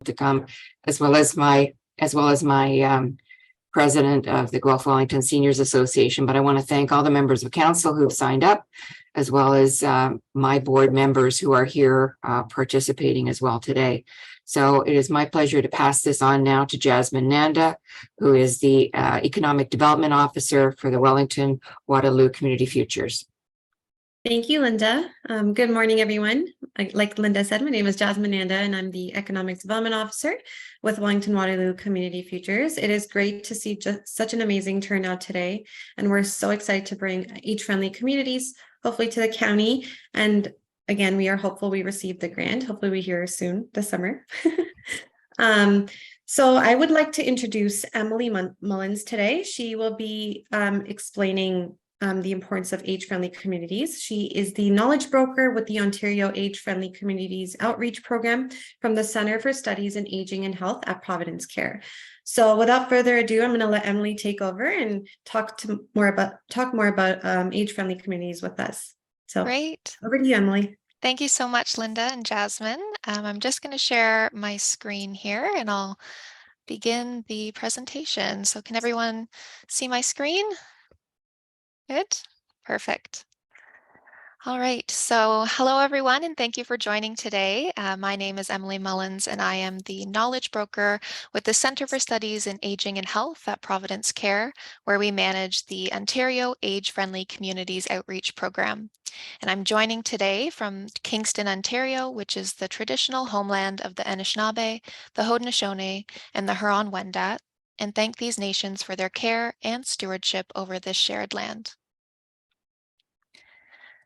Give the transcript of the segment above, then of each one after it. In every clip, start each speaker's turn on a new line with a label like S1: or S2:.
S1: to come, as well as my president of the Guelph Wellington Seniors Association. But I want to thank all the members of council who've signed up, as well as my board members who are here participating as well today. So it is my pleasure to pass this on now to Jasmine Nanda, who is the Economic Development Officer for the Wellington Waterloo Community Futures.
S2: Thank you, Linda. Good morning, everyone. Like Linda said, my name is Jasmine Nanda, and I'm the Economic Development Officer with Wellington Waterloo Community Futures. It is great to see just such an amazing turnout today, and we're so excited to bring age-friendly communities, hopefully to the county. And again, we are hopeful we receive the grant. Hopefully we hear soon this summer. So I would like to introduce Emily Mullins today. She will be explaining the importance of age-friendly communities. She is the knowledge broker with the Ontario Age-Friendly Communities Outreach Program from the Centre for Studies in Aging and Health at Providence Care. So without further ado, I'm going to let Emily take over and talk more about age-friendly communities with us. So
S3: Great.
S2: Over to you, Emily.
S3: Thank you so much, Linda and Jasmine. I'm just going to share my screen here and I'll begin the presentation. So can everyone see my screen? Good, perfect. All right, so hello everyone, and thank you for joining today. My name is Emily Mullins, and I am the knowledge broker with the Centre for Studies in Aging and Health at Providence Care, where we manage the Ontario Age-Friendly Communities Outreach Program. And I'm joining today from Kingston, Ontario, which is the traditional homeland of the Anishinaabe, the Haudenosaunee, and the Huron-Wendat, and thank these nations for their care and stewardship over this shared land.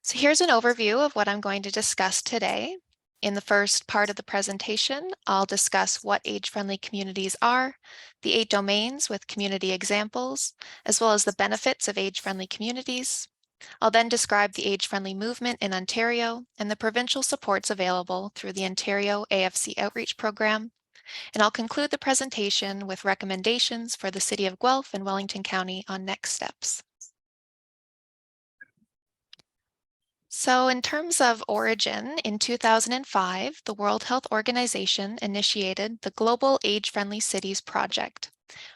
S3: So here's an overview of what I'm going to discuss today. In the first part of the presentation, I'll discuss what age-friendly communities are, the 8 domains with community examples, as well as the benefits of age-friendly communities. I'll then describe the age-friendly movement in Ontario and the provincial supports available through the Ontario AFC Outreach Program. And I'll conclude the presentation with recommendations for the City of Guelph and Wellington County on next steps. So in terms of origin, in 2005, the World Health Organization initiated the Global Age-Friendly Cities Project,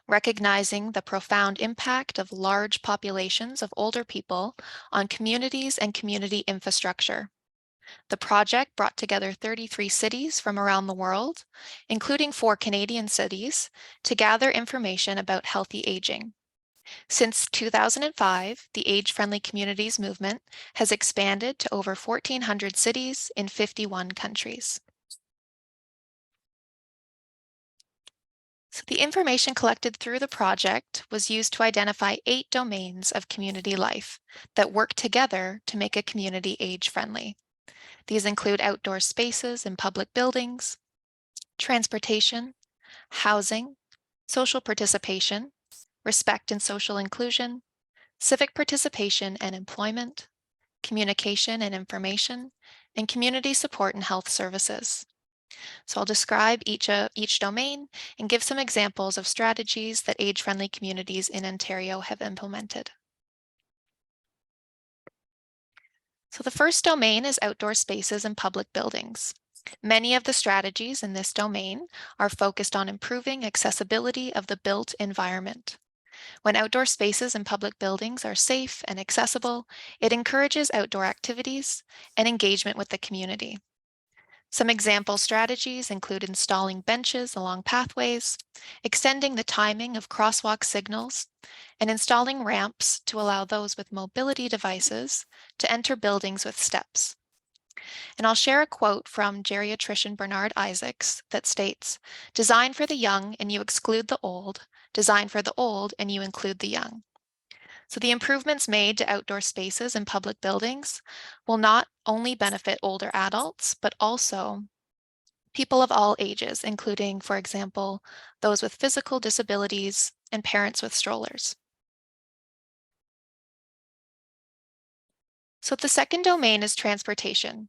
S3: recognizing the profound impact of large populations of older people on communities and community infrastructure. The project brought together 33 cities from around the world, including 4 Canadian cities, to gather information about healthy aging. Since 2005, the Age-Friendly Communities movement has expanded to over 1,400 cities in 51 countries. So the information collected through the project was used to identify 8 domains of community life that work together to make a community age-friendly. These include outdoor spaces and public buildings, transportation, housing, social participation, respect and social inclusion, civic participation and employment, communication and information, and community support and health services. So I'll describe each domain and give some examples of strategies that age-friendly communities in Ontario have implemented. So the first domain is outdoor spaces and public buildings. Many of the strategies in this domain are focused on improving accessibility of the built environment. When outdoor spaces and public buildings are safe and accessible, it encourages outdoor activities and engagement with the community. Some example strategies include installing benches along pathways, extending the timing of crosswalk signals, and installing ramps to allow those with mobility devices to enter buildings with steps. And I'll share a quote from geriatrician Bernard Isaacs that states, "Design for the young and you exclude the old, design for the old and you include the young." So the improvements made to outdoor spaces and public buildings will not only benefit older adults, but also people of all ages, including, for example, those with physical disabilities and parents with strollers. So the second domain is transportation.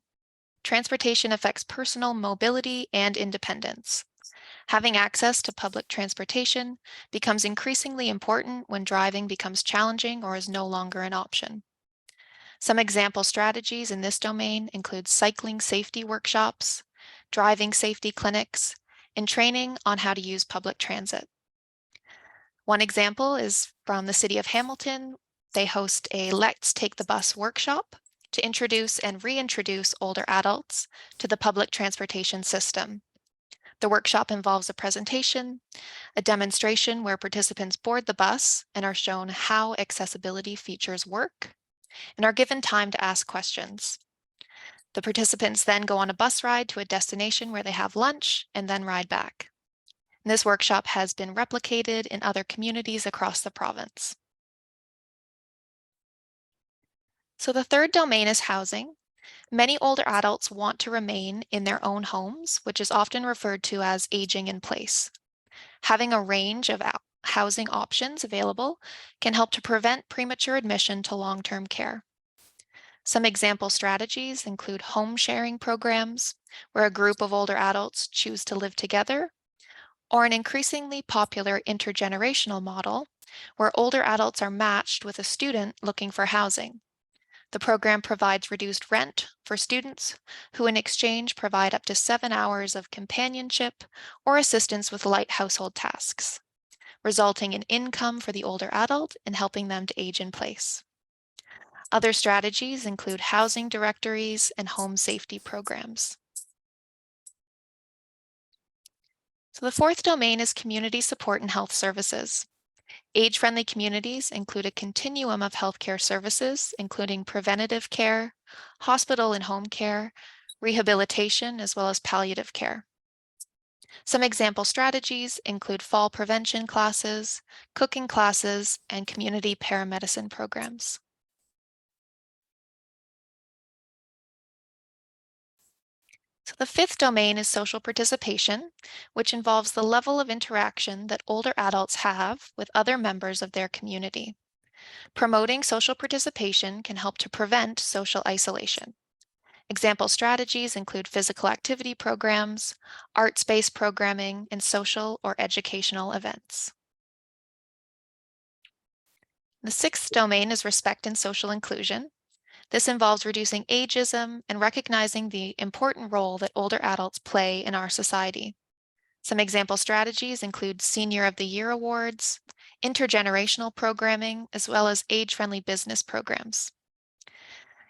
S3: Transportation affects personal mobility and independence. Having access to public transportation becomes increasingly important when driving becomes challenging or is no longer an option. Some example strategies in this domain include cycling safety workshops, driving safety clinics, in training on how to use public transit. One example is from the City of Hamilton. They host a Let's Take the Bus workshop to introduce and reintroduce older adults to the public transportation system. The workshop involves a presentation, a demonstration where participants board the bus and are shown how accessibility features work and are given time to ask questions. The participants then go on a bus ride to a destination where they have lunch and then ride back. And this workshop has been replicated in other communities across the province. So the third domain is housing. Many older adults want to remain in their own homes, which is often referred to as aging in place. Having a range of housing options available can help to prevent premature admission to long-term care. Some example strategies include home sharing programs, where a group of older adults choose to live together, or an increasingly popular intergenerational model, where older adults are matched with a student looking for housing. The program provides reduced rent for students who in exchange provide up to 7 hours of companionship or assistance with light household tasks, resulting in income for the older adult and helping them to age in place. Other strategies include housing directories and home safety programs. So the fourth domain is community support and health services. Age-friendly communities include a continuum of healthcare services, including preventative care, hospital and home care, rehabilitation, as well as palliative care. Some example strategies include fall prevention classes, cooking classes, and community paramedicine programs. So the fifth domain is social participation, which involves the level of interaction that older adults have with other members of their community. Promoting social participation can help to prevent social isolation. Example strategies include physical activity programs, arts-based programming, and social or educational events. The sixth domain is respect and social inclusion. This involves reducing ageism and recognizing the important role that older adults play in our society. Some example strategies include Senior of the Year awards, intergenerational programming, as well as age-friendly business programs.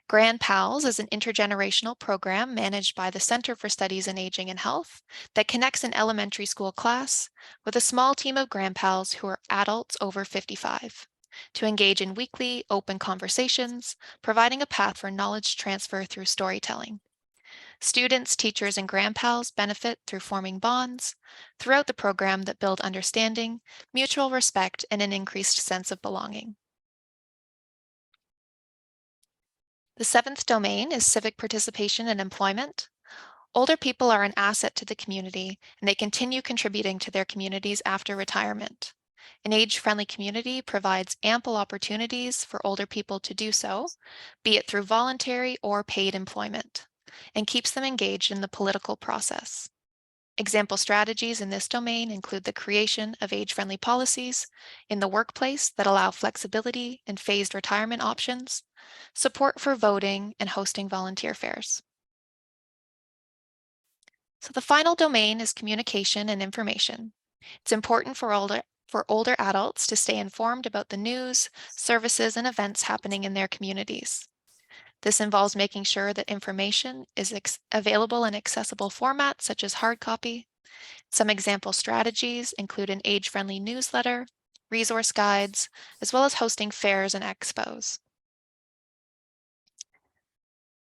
S3: Grand Pals is an intergenerational program managed by the Center for Studies in Aging and Health that connects an elementary school class with a small team of Grand Pals who are adults over 55 to engage in weekly open conversations, providing a path for knowledge transfer through storytelling. Students, teachers, and Grand Pals benefit through forming bonds throughout the program that build understanding, mutual respect, and an increased sense of belonging. The seventh domain is civic participation and employment. Older people are an asset to the community, and they continue contributing to their communities after retirement. An age-friendly community provides ample opportunities for older people to do so, be it through voluntary or paid employment, and keeps them engaged in the political process. Example strategies in this domain include the creation of age-friendly policies in the workplace that allow flexibility and phased retirement options, support for voting, and hosting volunteer fairs. So the final domain is communication and information. It's important for older adults to stay informed about the news, services, and events happening in their communities. This involves making sure that information is available in accessible formats such as hard copy. Some example strategies include an age-friendly newsletter, resource guides, as well as hosting fairs and expos.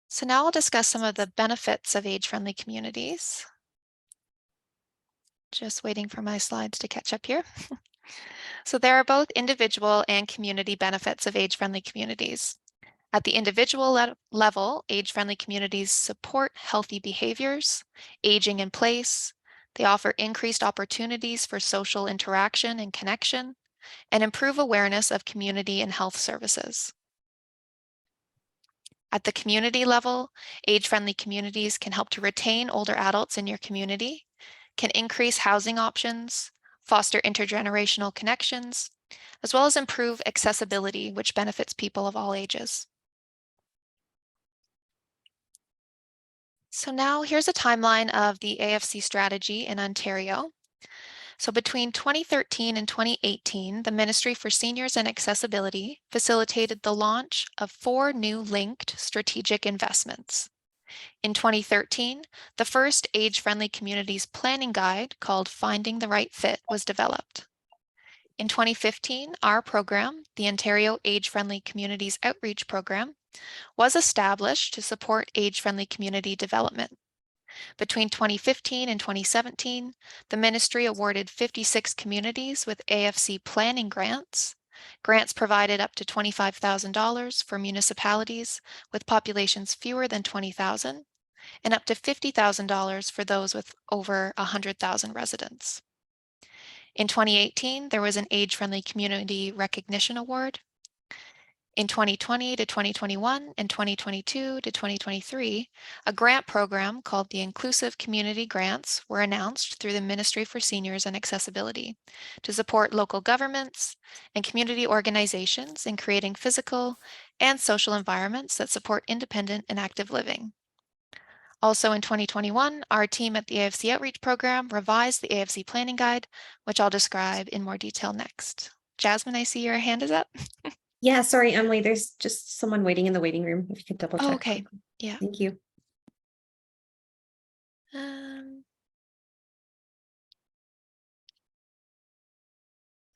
S3: So now I'll discuss some of the benefits of age-friendly communities. Just waiting for my slides to catch up here. So there are both individual and community benefits of age-friendly communities. At the individual level, age-friendly communities support healthy behaviors, aging in place. They offer increased opportunities for social interaction and connection, and improve awareness of community and health services. At the community level, age-friendly communities can help to retain older adults in your community, can increase housing options, foster intergenerational connections, as well as improve accessibility, which benefits people of all ages. So now here's a timeline of the AFC strategy in Ontario. So between 2013 and 2018, the Ministry for Seniors and Accessibility facilitated the launch of 4 new linked strategic investments. In 2013, the first age-friendly communities planning guide called Finding the Right Fit was developed. In 2015, our program, the Ontario Age-Friendly Communities Outreach Program, was established to support age-friendly community development. Between 2015 and 2017, the ministry awarded 56 communities with AFC planning grants. Grants provided up to $25,000 for municipalities with populations fewer than 20,000 and up to $50,000 for those with over 100,000 residents. In 2018, there was an Age-Friendly Community Recognition Award. In 2020 to 2021 and 2022 to 2023, a grant program called the Inclusive Community Grants were announced through the Ministry for Seniors and Accessibility to support local governments and community organizations in creating physical and social environments that support independent and active living. Also in 2021, our team at the AFC Outreach Program revised the AFC Planning Guide, which I'll describe in more detail next. Jasmine, I see your hand is up.
S2: Yeah, sorry, Emily, there's just someone waiting in the waiting room. If you could double check.
S3: Oh, okay. Yeah.
S2: Thank you.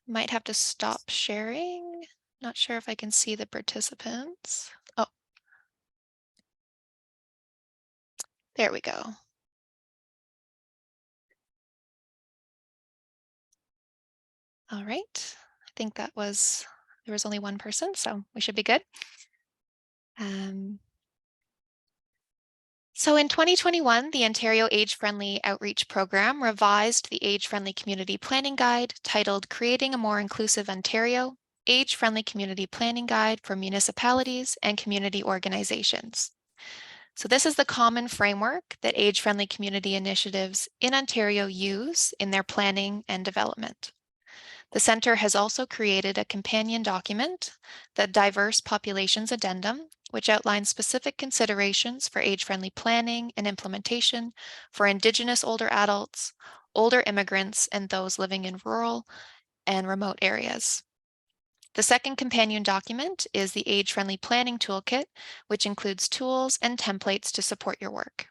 S3: Might have to stop sharing. Not sure if I can see the participants. Oh, there we go. All right. I think there was only one person, so we should be good. So in 2021, the Ontario Age-Friendly Outreach Program revised the Age-Friendly Community Planning Guide titled Creating a More Inclusive Ontario, Age-Friendly Community Planning Guide for Municipalities and Community Organizations. So this is the common framework that age-friendly community initiatives in Ontario use in their planning and development. The Centre has also created a companion document, the Diverse Populations Addendum, which outlines specific considerations for age-friendly planning and implementation for Indigenous older adults, older immigrants, and those living in rural and remote areas. The second companion document is the Age-Friendly Planning Toolkit, which includes tools and templates to support your work.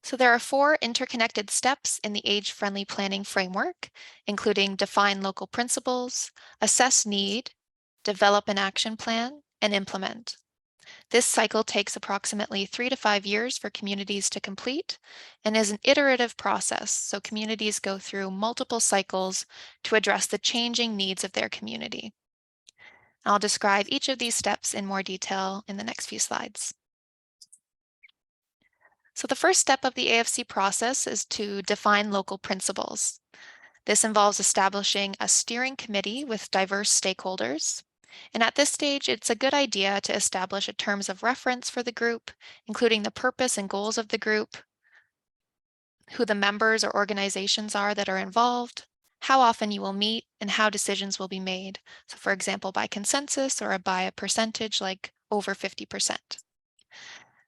S3: So there are 4 interconnected steps in the age-friendly planning framework, including define local principles, assess need, develop an action plan, and implement. This cycle takes approximately 3 to 5 years for communities to complete and is an iterative process, so communities go through multiple cycles to address the changing needs of their community. I'll describe each of these steps in more detail in the next few slides. So the first step of the AFC process is to define local principles. This involves establishing a steering committee with diverse stakeholders. And at this stage, it's a good idea to establish a terms of reference for the group, including the purpose and goals of the group, who the members or organizations are that are involved, how often you will meet, and how decisions will be made. So for example, by consensus or by a percentage like over 50%.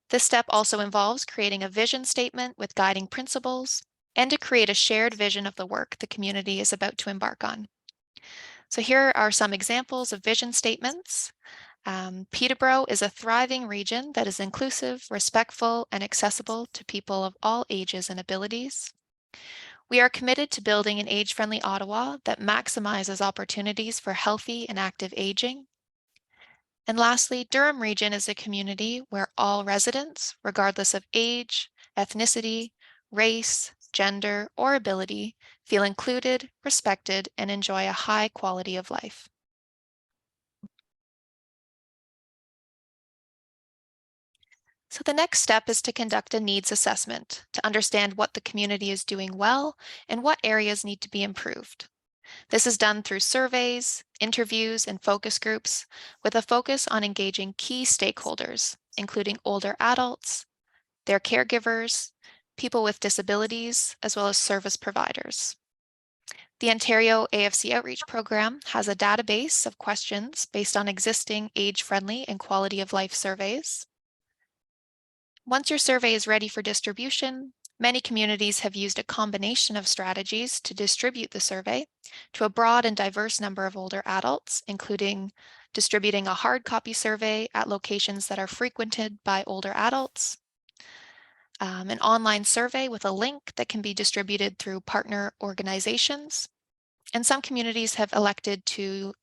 S3: This step also involves creating a vision statement with guiding principles and to create a shared vision of the work the community is about to embark on. So here are some examples of vision statements. Peterborough is a thriving region that is inclusive, respectful, and accessible to people of all ages and abilities. We are committed to building an age-friendly Ottawa that maximizes opportunities for healthy and active aging. And lastly, Durham Region is a community where all residents, regardless of age, ethnicity, race, gender, or ability, feel included, respected, and enjoy a high quality of life. So the next step is to conduct a needs assessment to understand what the community is doing well and what areas need to be improved. This is done through surveys, interviews, and focus groups with a focus on engaging key stakeholders, including older adults, their caregivers, people with disabilities, as well as service providers. The Ontario AFC Outreach Program has a database of questions based on existing age-friendly and quality of life surveys. Once your survey is ready for distribution, many communities have used a combination of strategies to distribute the survey to a broad and diverse number of older adults, including distributing a hard copy survey at locations that are frequented by older adults, an online survey with a link that can be distributed through partner organizations. And some communities have elected to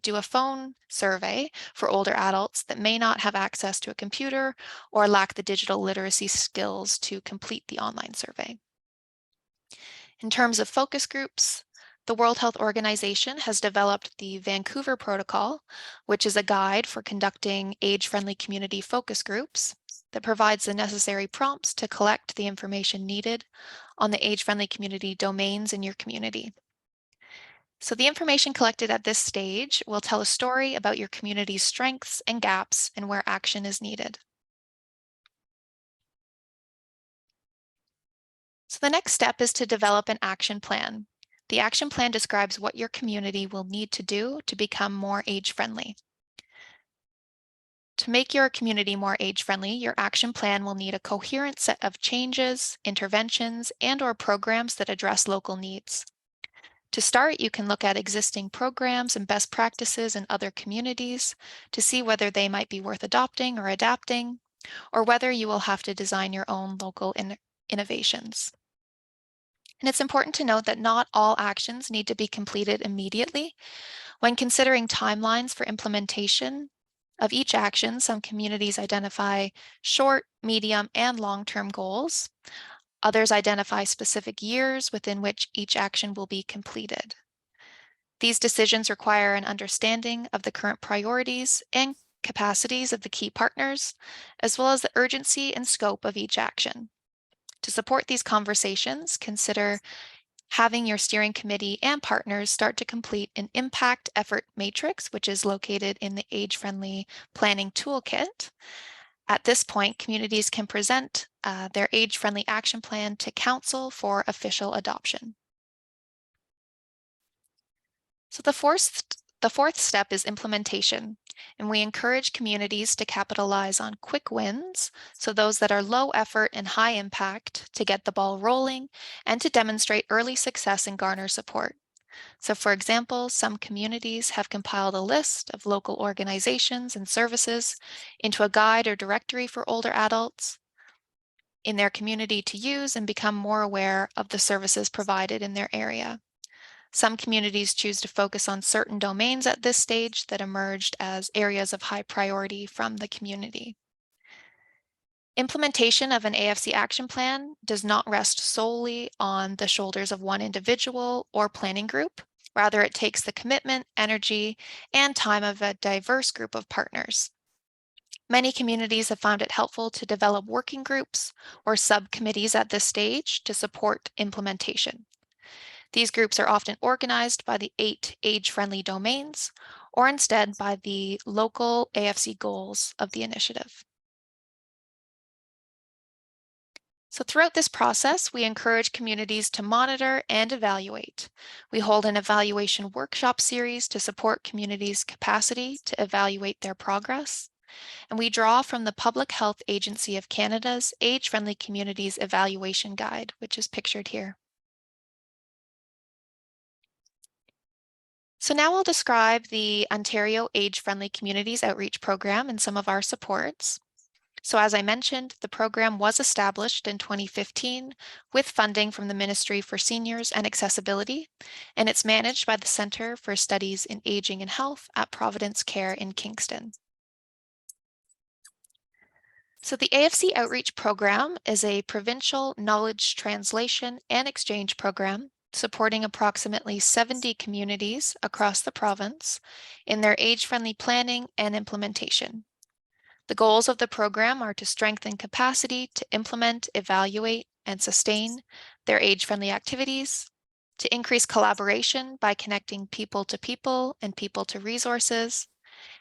S3: do a phone survey for older adults that may not have access to a computer or lack the digital literacy skills to complete the online survey. In terms of focus groups, the World Health Organization has developed the Vancouver Protocol, which is a guide for conducting age-friendly community focus groups that provides the necessary prompts to collect the information needed on the age-friendly community domains in your community. So the information collected at this stage will tell a story about your community's strengths and gaps and where action is needed. So the next step is to develop an action plan. The action plan describes what your community will need to do to become more age-friendly. To make your community more age-friendly, your action plan will need a coherent set of changes, interventions, and/or programs that address local needs. To start, you can look at existing programs and best practices in other communities to see whether they might be worth adopting or adapting, or whether you will have to design your own local innovations. And it's important to note that not all actions need to be completed immediately. When considering timelines for implementation of each action, some communities identify short, medium, and long-term goals. Others identify specific years within which each action will be completed. These decisions require an understanding of the current priorities and capacities of the key partners, as well as the urgency and scope of each action. To support these conversations, consider having your steering committee and partners start to complete an impact effort matrix, which is located in the Age-Friendly Planning Toolkit. At this point, communities can present their age-friendly action plan to council for official adoption. So the fourth step is implementation, and we encourage communities to capitalize on quick wins, so those that are low effort and high impact, to get the ball rolling and to demonstrate early success and garner support. So for example, some communities have compiled a list of local organizations and services into a guide or directory for older adults in their community to use and become more aware of the services provided in their area. Some communities choose to focus on certain domains at this stage that emerged as areas of high priority from the community. Implementation of an AFC action plan does not rest solely on the shoulders of one individual or planning group. Rather, it takes the commitment, energy, and time of a diverse group of partners. Many communities have found it helpful to develop working groups or subcommittees at this stage to support implementation. These groups are often organized by the 8 age-friendly domains, or instead by the local AFC goals of the initiative. So throughout this process, we encourage communities to monitor and evaluate. We hold an evaluation workshop series to support communities' capacity to evaluate their progress. And we draw from the Public Health Agency of Canada's Age-Friendly Communities Evaluation Guide, which is pictured here. So now I'll describe the Ontario Age-Friendly Communities Outreach Program and some of our supports. So as I mentioned, the program was established in 2015 with funding from the Ministry for Seniors and Accessibility, and it's managed by the Centre for Studies in Aging and Health at Providence Care in Kingston. So the AFC Outreach Program is a provincial knowledge translation and exchange program supporting approximately 70 communities across the province in their age-friendly planning and implementation. The goals of the program are to strengthen capacity to implement, evaluate, and sustain their age-friendly activities, to increase collaboration by connecting people to people and people to resources,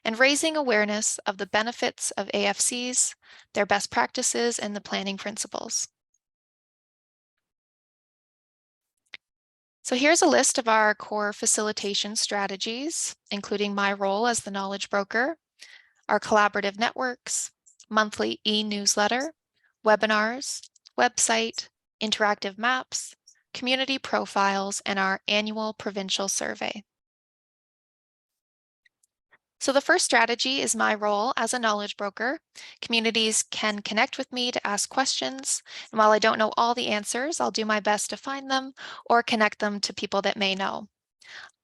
S3: and raising awareness of the benefits of AFCs, their best practices, and the planning principles. So here's a list of our core facilitation strategies, including my role as the knowledge broker, our collaborative networks, monthly e-newsletter, webinars, website, interactive maps, community profiles, and our annual provincial survey. So the first strategy is my role as a knowledge broker. Communities can connect with me to ask questions, and while I don't know all the answers, I'll do my best to find them or connect them to people that may know.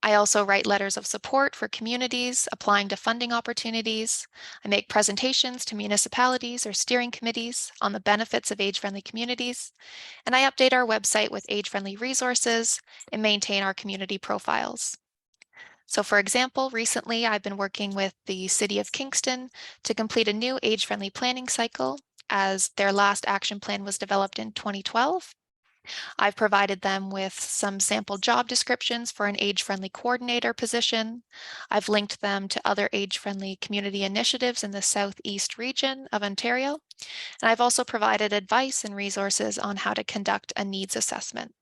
S3: I also write letters of support for communities applying to funding opportunities. I make presentations to municipalities or steering committees on the benefits of age-friendly communities, and I update our website with age-friendly resources and maintain our community profiles. So for example, recently I've been working with the City of Kingston to complete a new age-friendly planning cycle, as their last action plan was developed in 2012. I've provided them with some sample job descriptions for an age-friendly coordinator position. I've linked them to other age-friendly community initiatives in the Southeast region of Ontario. And I've also provided advice and resources on how to conduct a needs assessment.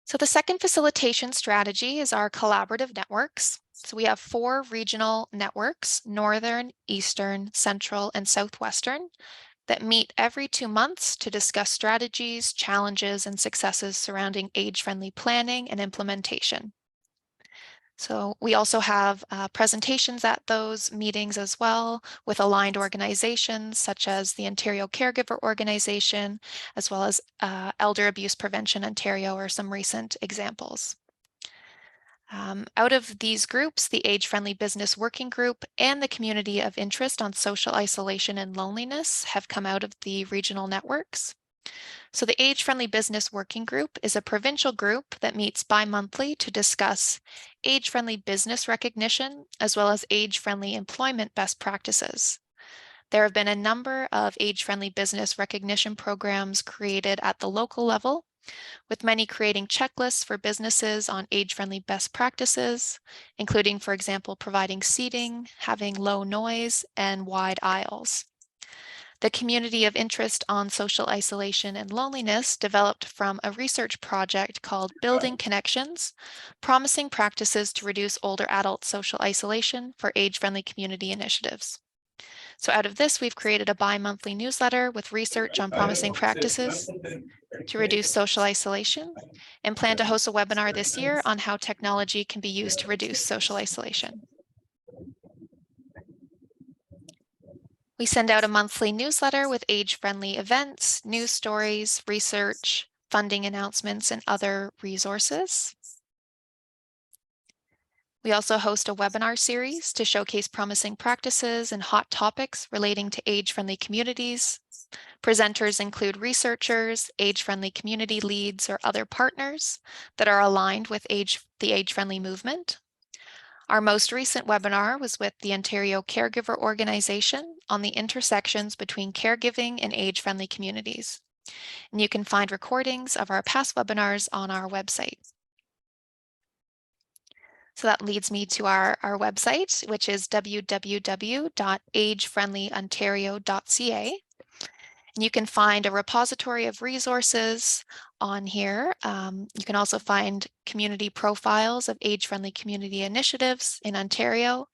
S3: So the second facilitation strategy is our collaborative networks. So we have 4 regional networks, Northern, Eastern, Central, and Southwestern, that meet every 2 months to discuss strategies, challenges, and successes surrounding age-friendly planning and implementation. So we also have presentations at those meetings as well with aligned organizations such as the Ontario Caregiver Organization, as well as Elder Abuse Prevention Ontario are some recent examples. Out of these groups, the Age-Friendly Business Working Group and the Community of Interest on Social Isolation and Loneliness have come out of the regional networks. So the Age-Friendly Business Working Group is a provincial group that meets bi-monthly to discuss age-friendly business recognition, as well as age-friendly employment best practices. There have been a number of age-friendly business recognition programs created at the local level, with many creating checklists for businesses on age-friendly best practices, including, for example, providing seating, having low noise, and wide aisles. The Community of Interest on Social Isolation and Loneliness developed from a research project called Building Connections, Promising Practices to Reduce Older Adult Social Isolation for Age-Friendly Community Initiatives. So out of this, we've created a bi-monthly newsletter with research on promising practices to reduce social isolation, and plan to host a webinar this year on how technology can be used to reduce social isolation. We send out a monthly newsletter with age-friendly events, news stories, research, funding announcements, and other resources. We also host a webinar series to showcase promising practices and hot topics relating to age-friendly communities. Presenters include researchers, age-friendly community leads, or other partners that are aligned with the age-friendly movement. Our most recent webinar was with the Ontario Caregiver Organization on the intersections between caregiving and age-friendly communities. And you can find recordings of our past webinars on our website. So that leads me to our website, which is www.agefriendlyontario.ca. And you can find a repository of resources on here. You can also find community profiles of age-friendly community initiatives in Ontario,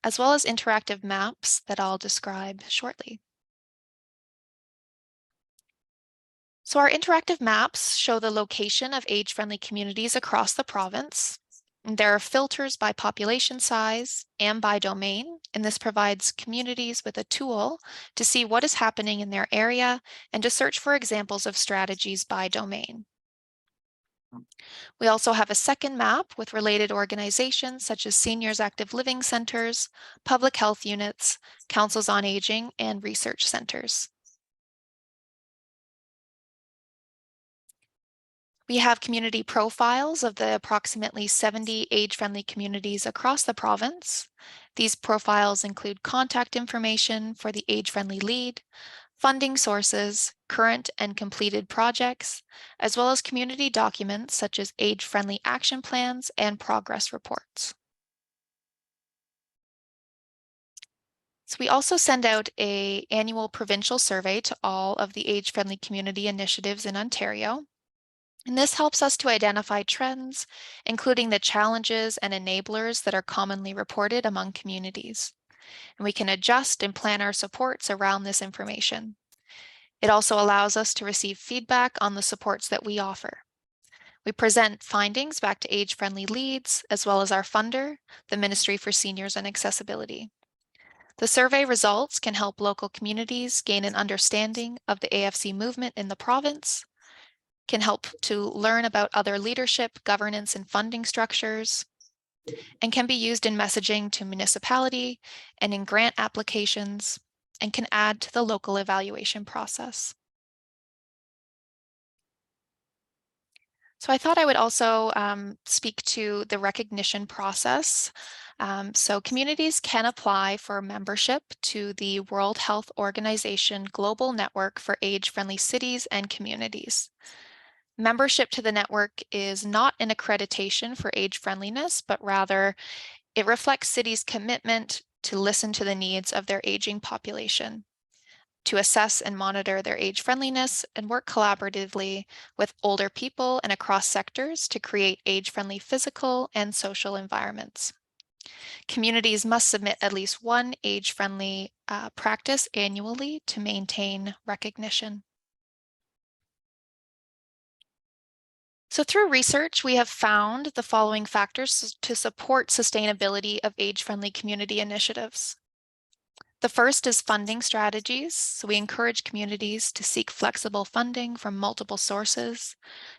S3: as well as interactive maps that I'll describe shortly. So our interactive maps show the location of age-friendly communities across the province. There are filters by population size and by domain, and this provides communities with a tool to see what is happening in their area and to search for examples of strategies by domain. We also have a second map with related organizations such as seniors active living centers, public health units, councils on aging, and research centers. We have community profiles of the approximately 70 age-friendly communities across the province. These profiles include contact information for the age-friendly lead, funding sources, current and completed projects, as well as community documents such as age-friendly action plans and progress reports. So we also send out an annual provincial survey to all of the age-friendly community initiatives in Ontario. And this helps us to identify trends, including the challenges and enablers that are commonly reported among communities. and we can adjust and plan our supports around this information. It also allows us to receive feedback on the supports that we offer. We present findings back to age-friendly leads, as well as our funder, the Ministry for Seniors and Accessibility. The survey results can help local communities gain an understanding of the AFC movement in the province, can help to learn about other leadership, governance, and funding structures, and can be used in messaging to municipality and in grant applications, and can add to the local evaluation process. So I thought I would also speak to the recognition process. So communities can apply for membership to the World Health Organization Global Network for Age-Friendly Cities and Communities. Membership to the network is not an accreditation for age friendliness, but rather it reflects cities' commitment to listen to the needs of their aging population, to assess and monitor their age friendliness, and work collaboratively with older people and across sectors to create age-friendly physical and social environments. Communities must submit at least one age-friendly practice annually to maintain recognition. So through research, we have found the following factors to support sustainability of age-friendly community initiatives. The first is funding strategies. So we encourage communities to seek flexible funding from multiple sources,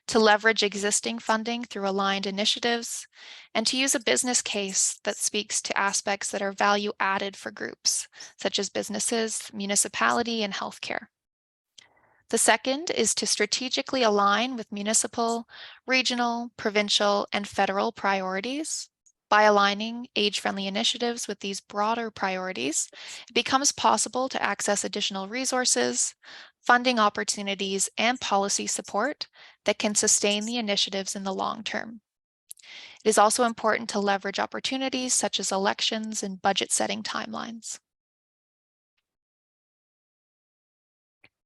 S3: to leverage existing funding through aligned initiatives, and to use a business case that speaks to aspects that are value added for groups, such as businesses, municipality, and healthcare. The second is to strategically align with municipal, regional, provincial, and federal priorities. By aligning age-friendly initiatives with these broader priorities, it becomes possible to access additional resources, funding opportunities, and policy support that can sustain the initiatives in the long term. It is also important to leverage opportunities such as elections and budget setting timelines.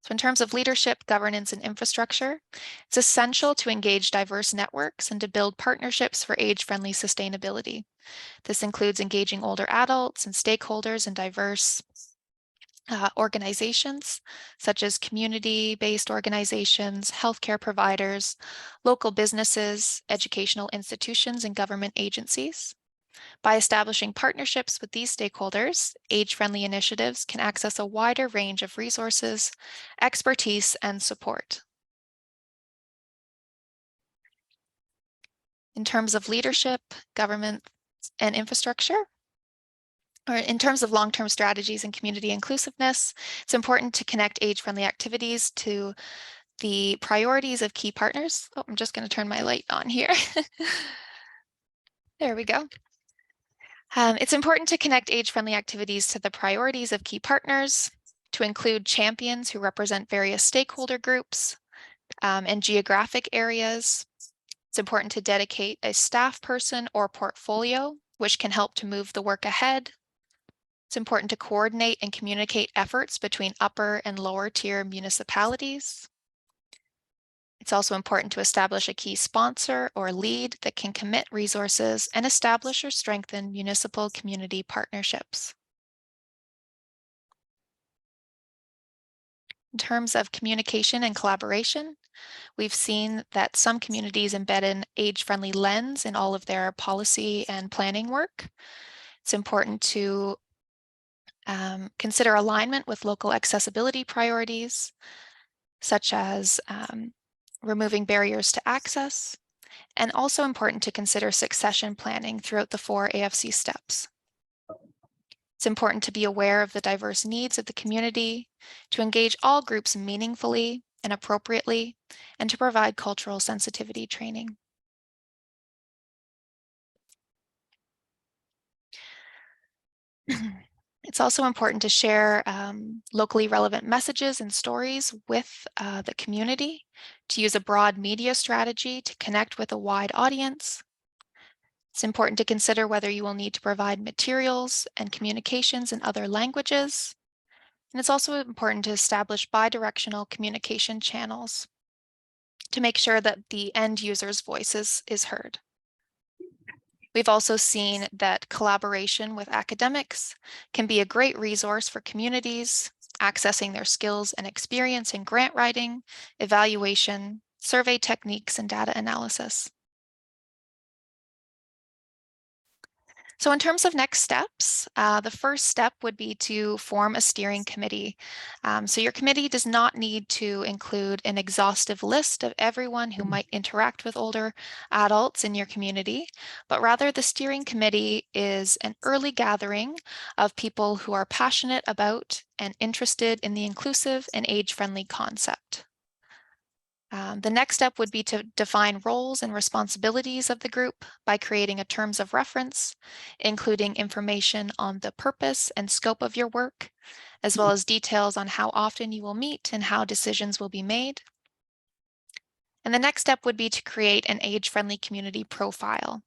S3: So in terms of leadership, governance, and infrastructure, it's essential to engage diverse networks and to build partnerships for age-friendly sustainability. This includes engaging older adults and stakeholders in diverse organizations, such as community-based organizations, healthcare providers, local businesses, educational institutions, and government agencies. By establishing partnerships with these stakeholders, age-friendly initiatives can access a wider range of resources, expertise, and support. In terms of leadership, government, and infrastructure, or in terms of long-term strategies and community inclusiveness, it's important to connect age-friendly activities to the priorities of key partners. Oh, I'm just going to turn my light on here. There we go. It's important to connect age-friendly activities to the priorities of key partners, to include champions who represent various stakeholder groups and geographic areas. It's important to dedicate a staff person or portfolio, which can help to move the work ahead. It's important to coordinate and communicate efforts between upper and lower tier municipalities. It's also important to establish a key sponsor or lead that can commit resources and establish or strengthen municipal community partnerships. In terms of communication and collaboration, we've seen that some communities embed an age-friendly lens in all of their policy and planning work. It's important to consider alignment with local accessibility priorities, such as removing barriers to access, and also important to consider succession planning throughout the 4 AFC steps. It's important to be aware of the diverse needs of the community, to engage all groups meaningfully and appropriately, and to provide cultural sensitivity training. It's also important to share locally relevant messages and stories with the community, to use a broad media strategy to connect with a wide audience. It's important to consider whether you will need to provide materials and communications in other languages. And it's also important to establish bi-directional communication channels to make sure that the end user's voice is heard. We've also seen that collaboration with academics can be a great resource for communities, accessing their skills and experience in grant writing, evaluation, survey techniques, and data analysis. So in terms of next steps, the first step would be to form a steering committee. So your committee does not need to include an exhaustive list of everyone who might interact with older adults in your community, but rather the steering committee is an early gathering of people who are passionate about and interested in the inclusive and age-friendly concept. The next step would be to define roles and responsibilities of the group by creating a terms of reference, including information on the purpose and scope of your work, as well as details on how often you will meet and how decisions will be made. And the next step would be to create an age-friendly community profile.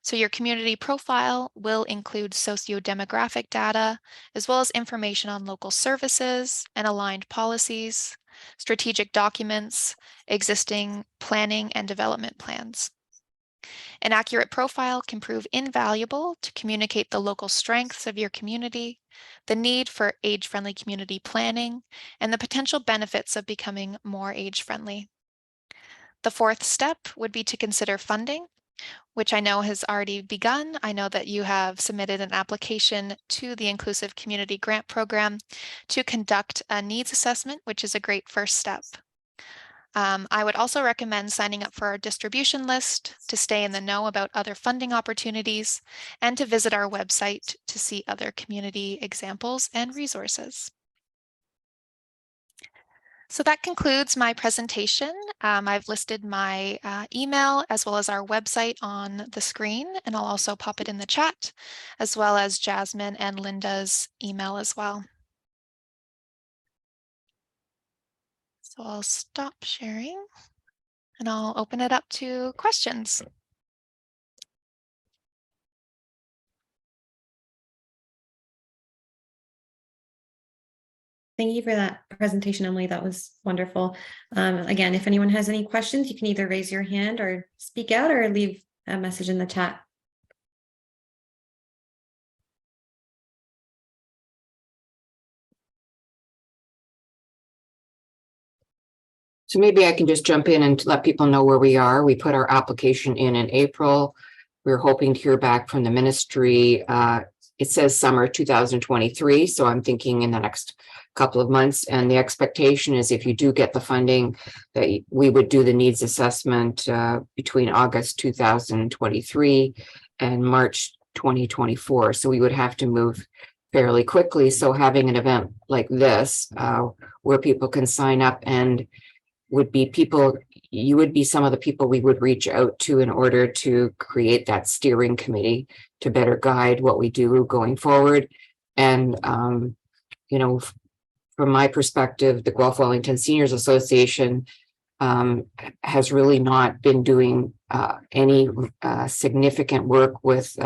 S3: So your community profile will include socio-demographic data, as well as information on local services and aligned policies, strategic documents, existing planning and development plans. An accurate profile can prove invaluable to communicate the local strengths of your community, the need for age-friendly community planning, and the potential benefits of becoming more age-friendly. The fourth step would be to consider funding, which I know has already begun. I know that you have submitted an application to the Inclusive Community Grant Program to conduct a needs assessment, which is a great first step. I would also recommend signing up for our distribution list to stay in the know about other funding opportunities and to visit our website to see other community examples and resources. So that concludes my presentation. I've listed my email as well as our website on the screen, and I'll also pop it in the chat, as well as Jasmine and Linda's email as well. So I'll stop sharing and I'll open it up to questions.
S2: Thank you for that presentation, Emily. That was wonderful. Again, if anyone has any questions, you can either raise your hand or speak out or leave a message in the chat.
S1: So maybe I can just jump in and let people know where we are. We put our application in April. We're hoping to hear back from the ministry. It says summer 2023, so I'm thinking in the next couple of months. And the expectation is if you do get the funding, that we would do the needs assessment between August 2023 and March 2024. So we would have to move fairly quickly. So having an event like this, where people can sign up and would be people, you would be some of the people we would reach out to in order to create that steering committee to better guide what we do going forward. And, you know, from my perspective, the Guelph Wellington Seniors Association has really not been doing any significant work with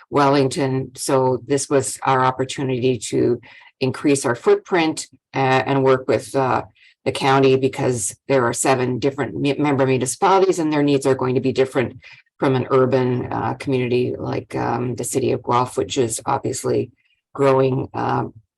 S1: Wellington. So this was our opportunity to increase our footprint and work with the county, because there are 7 different member municipalities and their needs are going to be different from an urban community like the city of Guelph, which is obviously growing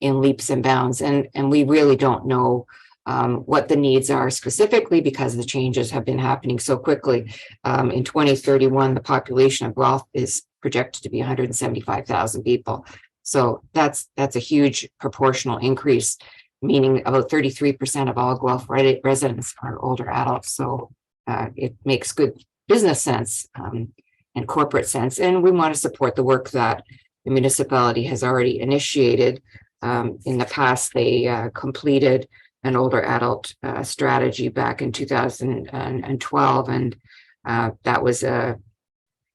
S1: in leaps and bounds. And we really don't know what the needs are specifically, because the changes have been happening so quickly. In 2031, the population of Guelph is projected to be 175,000 people. So that's a huge proportional increase, meaning about 33% of all Guelph residents are older adults. So it makes good business sense and corporate sense. And we want to support the work that the municipality has already initiated. In the past, they completed an older adult strategy back in 2012. And that was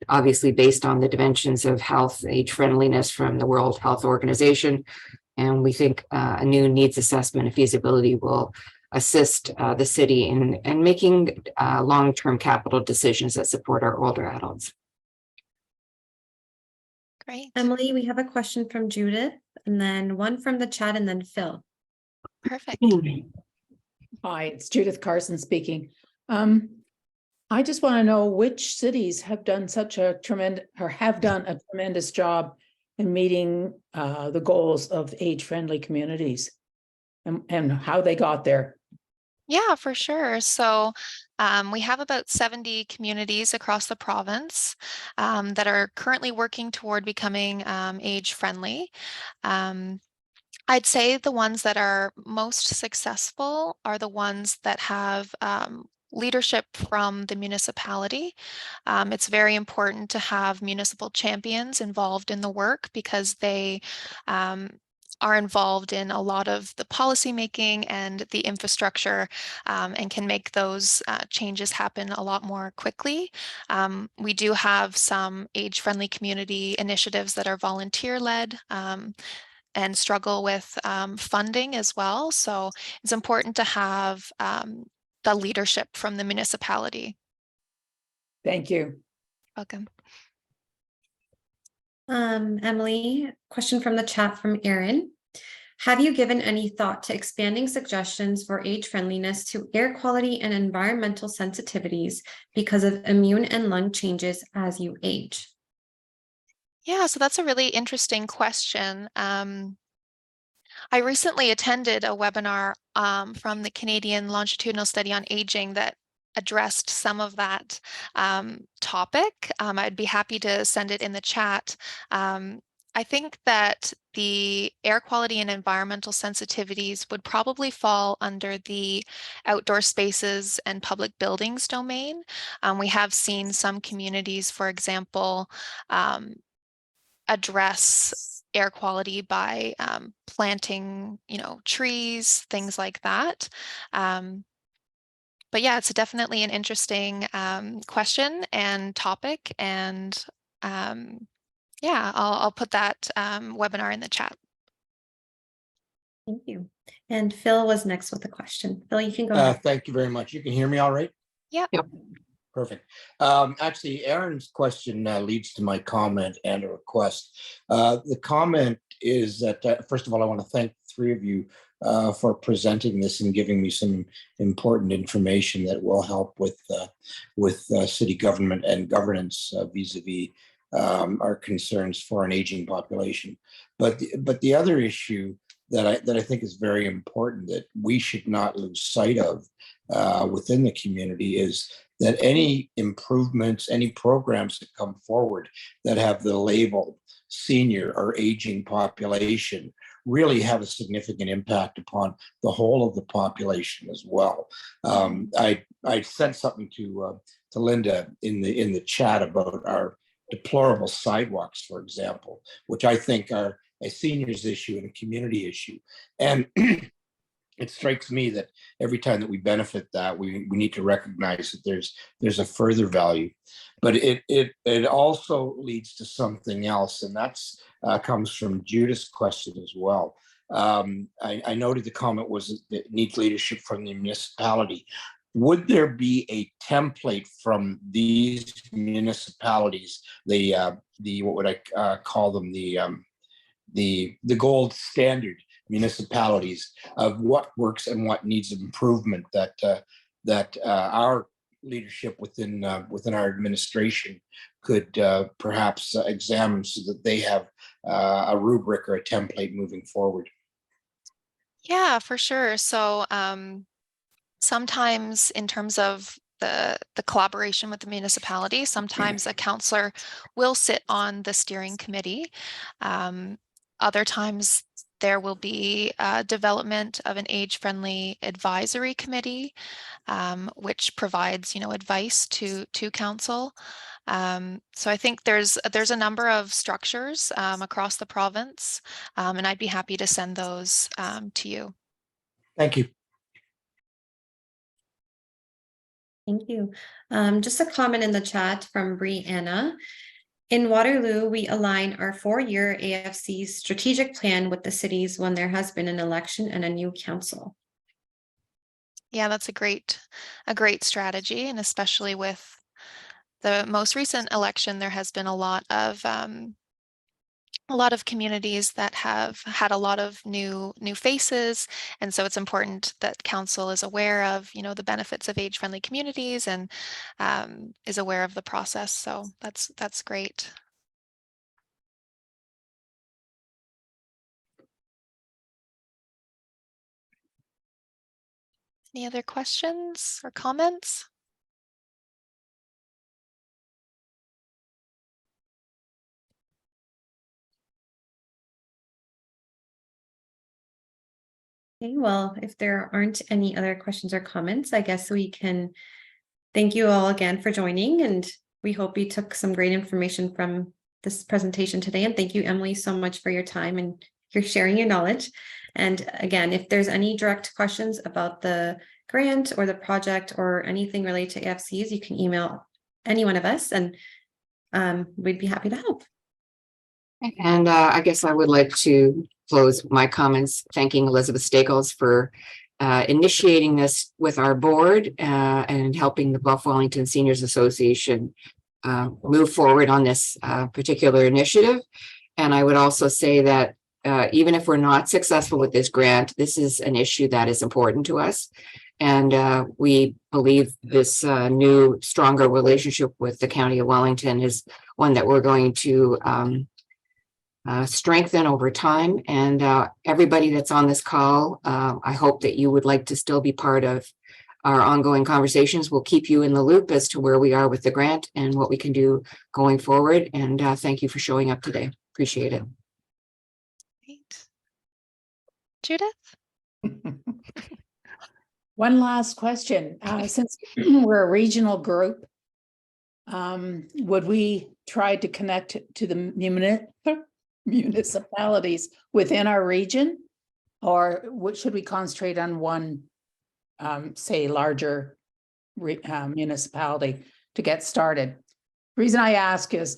S1: obviously based on the dimensions of health, age friendliness from the World Health Organization. And we think a new needs assessment and feasibility will assist the city in making long-term capital decisions that support our older adults.
S3: Great.
S2: Emily, we have a question from Judith, and then one from the chat, and then Phil.
S3: Perfect.
S4: Hi, it's Judith Carson speaking. I just want to know which cities have done such a tremendous, or have done a tremendous job in meeting the goals of age-friendly communities, and how they got there.
S3: Yeah, for sure. So we have about 70 communities across the province that are currently working toward becoming age friendly. I'd say the ones that are most successful are the ones that have leadership from the municipality. It's very important to have municipal champions involved in the work because they are involved in a lot of the policy making and the infrastructure and can make those changes happen a lot more quickly. We do have some age-friendly community initiatives that are volunteer-led and struggle with funding as well. So it's important to have the leadership from the municipality.
S4: Thank you.
S3: Welcome.
S2: Emily, question from the chat from Aaron. Have you given any thought to expanding suggestions for age friendliness to air quality and environmental sensitivities because of immune and lung changes as you age?
S3: Yeah, so that's a really interesting question. I recently attended a webinar from the Canadian Longitudinal Study on Aging that addressed some of that topic. I'd be happy to send it in the chat. I think that the air quality and environmental sensitivities would probably fall under the outdoor spaces and public buildings domain. We have seen some communities, for example, address air quality by planting, trees, things like that. But yeah, it's definitely an interesting question and topic. And yeah, I'll put that webinar in the chat.
S2: Thank you. And Phil was next with a question. Phil, you can go ahead.
S5: Thank you very much. You can hear me all right?
S3: Yeah.
S1: Yep.
S5: Perfect. Actually, Aaron's question leads to my comment and a request. The comment is that, first of all, I want to thank the three of you for presenting this and giving me some important information that will help with city government and governance vis-a-vis our concerns for an aging population. But the other issue that I think is very important that we should not lose sight of within the community is that any improvements, any programs that come forward that have the label senior or aging population really have a significant impact upon the whole of the population as well. I sent something to Linda in the chat about our deplorable sidewalks, for example, which I think are a seniors issue and a community issue. And it strikes me that every time that we benefit that, we need to recognize that there's a further value. But it also leads to something else, and that's comes from Judith's question as well. I noted the comment was that it needs leadership from the municipality. Would there be a template from these municipalities, what would I call them, the gold standard municipalities of what works and what needs improvement that our leadership within our administration could perhaps examine so that they have a rubric or a template moving forward?
S3: Yeah, for sure. So sometimes in terms of the collaboration with the municipality, sometimes a councillor will sit on the steering committee. Other times there will be development of an age-friendly advisory committee, which provides, advice to council. So I think there's a number of structures across the province, and I'd be happy to send those to you.
S5: Thank you.
S2: Thank you. Just a comment in the chat from Brianna. In Waterloo, we align our 4-year AFC strategic plan with the cities when there has been an election and a new council.
S3: Yeah, that's a great strategy, and especially with the most recent election, there has been a lot of a lot of communities that have had a lot of new faces, and so it's important that council is aware of, you know, the benefits of age-friendly communities and is aware of the process. So that's great. Any other questions or comments?
S2: Okay, well, if there aren't any other questions or comments, I guess we can thank you all again for joining, and we hope you took some great information from this presentation today. And thank you, Emily, so much for your time and your sharing your knowledge. And again, if there's any direct questions about the grant or the project or anything related to AFCs, you can email any one of us, and we'd be happy to help.
S1: And I guess I would like to close my comments thanking Elizabeth Staples for initiating this with our board and helping the Guelph Wellington Seniors Association move forward on this particular initiative. And I would also say that even if we're not successful with this grant, this is an issue that is important to us. And we believe this new, stronger relationship with the County of Wellington is one that we're going to strengthen over time. And everybody that's on this call, I hope that you would like to still be part of our ongoing conversations. We'll keep you in the loop as to where we are with the grant and what we can do going forward. And thank you for showing up today. Appreciate it.
S3: Great. Judith?
S4: One last question. Since we're a regional group, would we try to connect to the municipalities within our region? Or should we concentrate on one, say, larger municipality to get started? The reason I ask is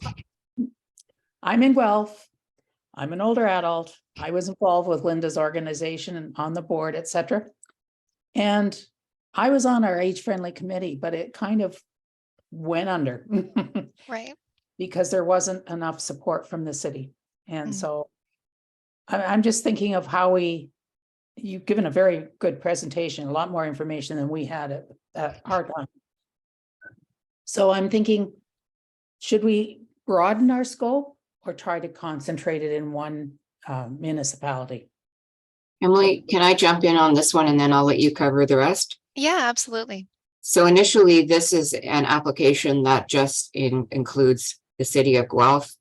S4: I'm in Guelph. I'm an older adult. I was involved with Linda's organization and on the board, etc. And I was on our age-friendly committee, but it kind of went under.
S3: Right.
S4: Because there wasn't enough support from the city. And so I'm just thinking of how you've given a very good presentation, a lot more information than we had at our time. So I'm thinking, should we broaden our scope or try to concentrate it in one municipality?
S1: Emily, can I jump in on this one and then I'll let you cover the rest?
S3: Yeah, absolutely.
S1: So initially, this is an application that just includes the city of Guelph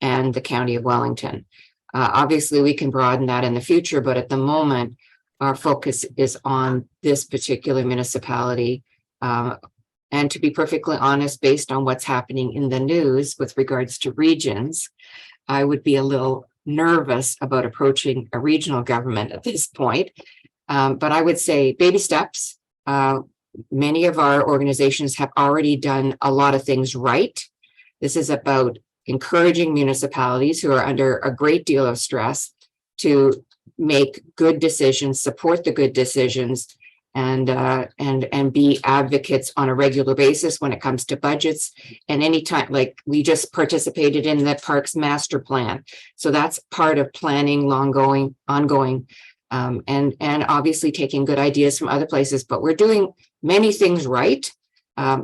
S1: and the County of Wellington. Obviously, we can broaden that in the future, but at the moment, our focus is on this particular municipality. And to be perfectly honest, based on what's happening in the news with regards to regions, I would be a little nervous about approaching a regional government at this point. But I would say baby steps. Many of our organizations have already done a lot of things right. This is about encouraging municipalities who are under a great deal of stress to make good decisions, support the good decisions, and be advocates on a regular basis when it comes to budgets. And anytime, like we just participated in the Parks Master Plan, so that's part of planning, ongoing, and obviously taking good ideas from other places. But we're doing many things right.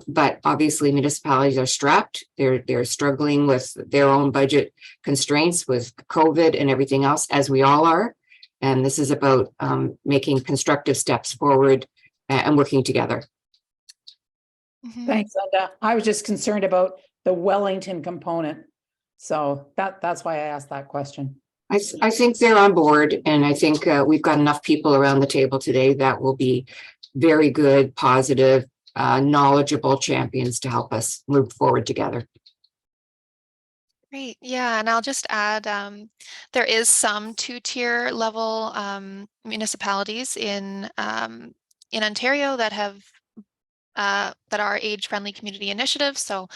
S1: But obviously municipalities are strapped. They're struggling with their own budget constraints with COVID and everything else, as we all are. And this is about making constructive steps forward and working together.
S4: Thanks, Linda. I was just concerned about the Wellington component. So that's why I asked that question.
S1: I think they're on board, and I think we've got enough people around the table today that will be very good, positive, knowledgeable champions to help us move forward together.
S3: Great. Yeah, and I'll just add, there is some two-tier level municipalities in Ontario that have that are age-friendly community initiatives. So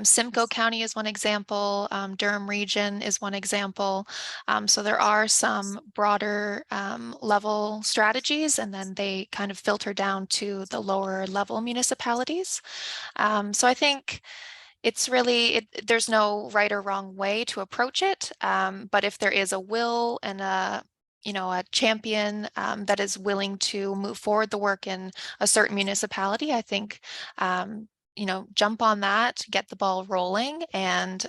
S3: Simcoe County is one example, Durham Region is one example. So there are some broader level strategies, and then they kind of filter down to the lower level municipalities. So I think, It's really, there's no right or wrong way to approach it. But if there is a will and a champion that is willing to move forward the work in a certain municipality, I think, jump on that, get the ball rolling, and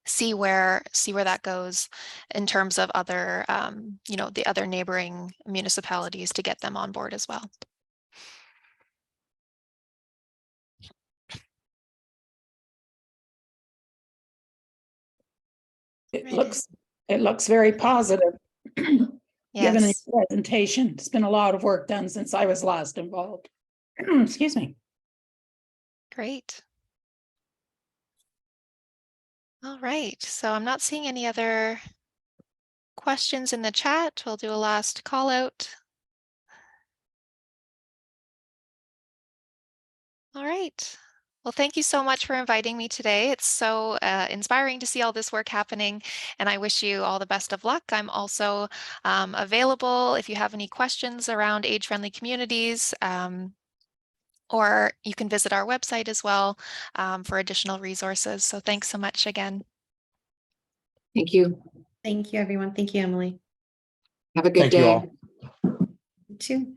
S3: see where that goes in terms of other, the other neighboring municipalities, to get them on board as well.
S4: It
S3: Right.
S4: looks very positive. Given the
S3: Yes,
S4: presentation, it's been a lot of work done since I was last involved. Excuse me.
S3: great. All right, so I'm not seeing any other questions in the chat. We'll do a last call out. All right. Well, thank you so much for inviting me today. It's so inspiring to see all this work happening, and I wish you all the best of luck. I'm also available if you have any questions around age-friendly communities, or you can visit our website as well for additional resources. So thanks so much again.
S1: Thank you.
S2: Thank you, everyone. Thank you, Emily.
S1: Have a good
S5: Thank you
S1: day.
S5: all.
S2: You too.